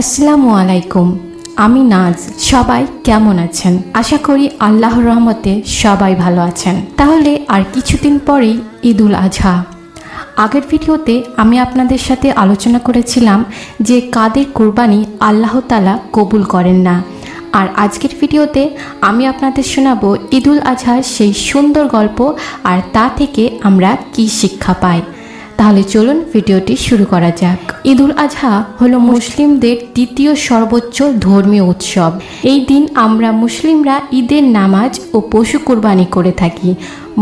আসসালামু আলাইকুম। আমি নাজ। সবাই কেমন আছেন? আশা করি আল্লাহর রহমতে সবাই ভালো আছেন। তাহলে আর কিছুদিন পরেই ঈদুল আজহা। আগের ভিডিওতে আমি আপনাদের সাথে আলোচনা করেছিলাম যে কাদের কুরবানি আল্লাহ তাআলা কবুল করেন না। আর আজকের ভিডিওতে আমি আপনাদের শোনাবো ঈদুল আজহার সেই সুন্দর গল্প আর তা থেকে আমরা কি শিক্ষা পাই। তাহলে চলুন ভিডিওটি শুরু করা যাক। ঈদুল আজহা হলো মুসলিমদের দ্বিতীয় সর্বোচ্চ ধর্মীয় উৎসব। এই দিন আমরা মুসলিমরা ঈদের নামাজ ও পশু কুরবানি করে থাকি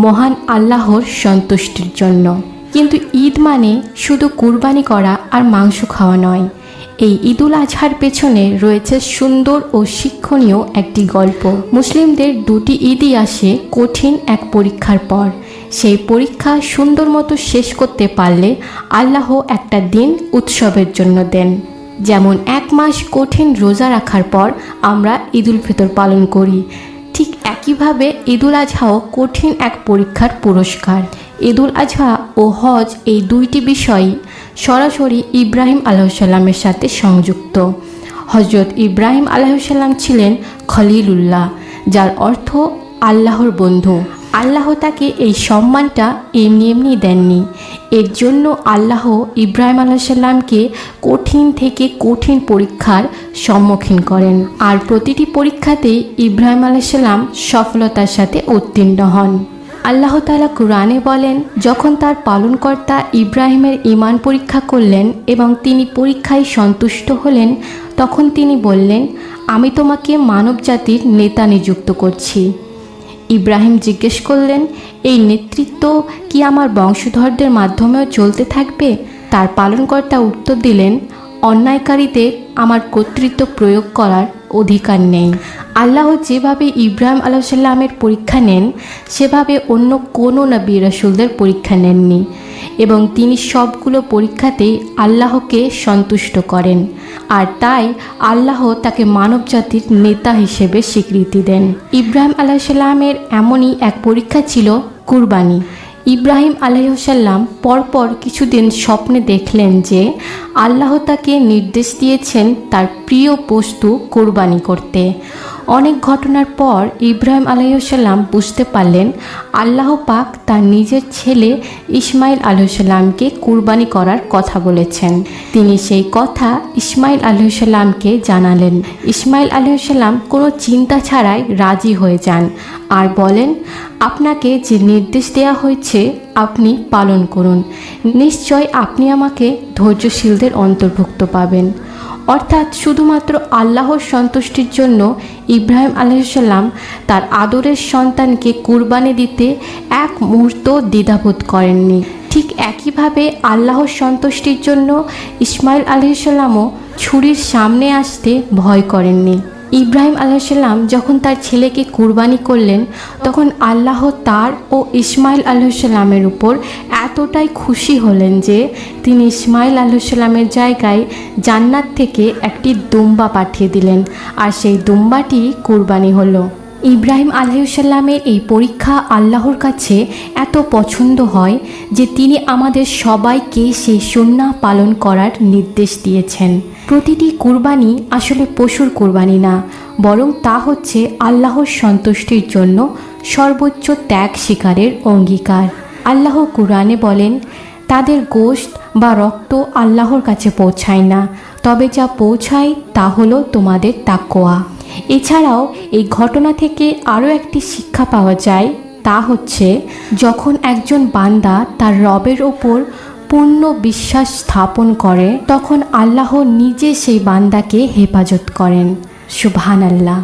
মহান আল্লাহর সন্তুষ্টির জন্য। কিন্তু ঈদ মানে শুধু কুরবানি করা আর মাংস খাওয়া নয়। এই ঈদুল আজহার পেছনে রয়েছে সুন্দর ও শিক্ষণীয় একটি গল্প। মুসলিমদের দুটি ঈদই আসে কঠিন এক পরীক্ষার পর। সেই পরীক্ষা সুন্দর মতো শেষ করতে পারলে আল্লাহ একটা দিন উৎসবের জন্য দেন। যেমন এক মাস কঠিন রোজা রাখার পর আমরা ঈদুল ফিতর পালন করি, ঠিক একইভাবে ঈদুল আজহাও কঠিন এক পরীক্ষার পুরস্কার। ঈদুল আজহা ও হজ এই দুইটি বিষয়ই সরাসরি ইব্রাহিম আলাইহিসসালামের সাথে সংযুক্ত। হজরত ইব্রাহিম আলাইহিসসালাম ছিলেন খলিলুল্লাহ, যার অর্থ আল্লাহর বন্ধু। আল্লাহ তাকে এই সম্মানটা এমনি এমনি দেননি। এর জন্য আল্লাহ ইব্রাহিম আলাইহিসসালামকে কঠিন থেকে কঠিন পরীক্ষার সম্মুখীন করেন, আর প্রতিটি পরীক্ষাতেই ইব্রাহিম আলাইহিসসালাম সফলতার সাথে উত্তীর্ণ হন। আল্লাহ তাআলা কুরআনে বলেন, যখন তার পালনকর্তা ইব্রাহিমের ঈমান পরীক্ষা করলেন এবং তিনি পরীক্ষায় সন্তুষ্ট হলেন, তখন তিনি বললেন, আমি তোমাকে মানব জাতির নেতা নিযুক্ত করছি। ইব্রাহিম জিজ্ঞেস করলেন, এই নেতৃত্ব কি আমার বংশধরদের মাধ্যমেও চলতে থাকবে? তার পালনকর্তা উত্তর দিলেন, অন্যায়কারীদের আমার কর্তৃত্ব প্রয়োগ করার অধিকার নেই। আল্লাহ যেভাবে ইব্রাহিম আলাইহিসসালামের পরীক্ষা নেন, সেভাবে অন্য কোনো নবী রাসূলদের পরীক্ষা নেননি, এবং তিনি সবগুলো পরীক্ষাতেই আল্লাহকে সন্তুষ্ট করেন। আর তাই আল্লাহ তাকে মানব জাতির নেতা হিসেবে স্বীকৃতি দেন। ইব্রাহিম আলাইহিসসালামের এমনই এক পরীক্ষা ছিল কুরবানি। ইব্রাহিম আলাইহিসসালাম পরপর কিছুদিন স্বপ্নে দেখলেন যে আল্লাহ তাকে নির্দেশ দিয়েছেন তার প্রিয় বস্তু কুরবানি করতে। অনেক ঘটনার পর ইব্রাহিম আলাইহিসসালাম বুঝতে পারলেন আল্লাহ পাক তার নিজের ছেলে ইসমাইল আলাইহিসসালামকে কুরবানি করার কথা বলেছেন। তিনি সেই কথা ইসমাইল আলাইহিসসালামকে জানালেন। ইসমাইল আলাইহিসসালাম কোনো চিন্তা ছাড়াই রাজি হয়ে যান আর বলেন, আপনাকে যে নির্দেশ দেওয়া হয়েছে আপনি পালন করুন। নিশ্চয় আপনি আমাকে ধৈর্যশীলদের অন্তর্ভুক্ত পাবেন। অর্থাৎ শুধুমাত্র আল্লাহর সন্তুষ্টির জন্য ইব্রাহিম আলাইহিসসালাম তার আদরের সন্তানকে কুরবানি দিতে এক মুহূর্ত দ্বিধাবোধ করেননি। ঠিক একইভাবে আল্লাহর সন্তুষ্টির জন্য ইসমাইল আলাইহিসসালামও ছুরির সামনে আসতে ভয় করেননি। ইব্রাহিম আলাইহিসসালাম যখন তার ছেলেকে কুরবানি করলেন, তখন আল্লাহ তার ও ইসমাইল আলাইহিসসালামের উপর এতটাই খুশি হলেন যে তিনি ইসমাইল আলাইহিসসালামের জায়গায় জান্নাত থেকে একটি দুম্বা পাঠিয়ে দিলেন, আর সেই দুম্বাটি কুরবানি হলো। ইব্রাহিম আলাইহিসসালামের এই পরীক্ষা আল্লাহর কাছে এত পছন্দ হয় যে তিনি আমাদের সবাইকে সেই সুন্নাহ পালন করার নির্দেশ দিয়েছেন। প্রতিটি কুরবানি আসলে পশুর কুরবানি না, বরং তা হচ্ছে আল্লাহর সন্তুষ্টির জন্য সর্বোচ্চ ত্যাগ স্বীকারের অঙ্গীকার। আল্লাহ কুরআনে বলেন, তাদের গোশত বা রক্ত আল্লাহর কাছে পৌঁছায় না, তবে যা পৌঁছায় তা হলো তোমাদের তাকওয়া। এছাড়াও এই ঘটনা থেকে আরও একটি শিক্ষা পাওয়া যায়, তা হচ্ছে যখন একজন বান্দা তার রবের ওপর পূর্ণ বিশ্বাস স্থাপন করে, তখন আল্লাহ নিজে সেই বান্দাকে হেফাজত করেন। সুবহানাল্লাহ।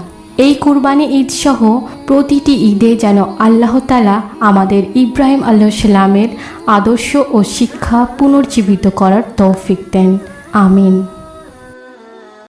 এই কুরবানি ঈদ সহ প্রতিটি ঈদে যেন আল্লাহ তাআলা আমাদের ইব্রাহিম আলাইহিসসালামের আদর্শ ও শিক্ষা পুনর্জীবিত করার তৌফিক দেন। আমিন।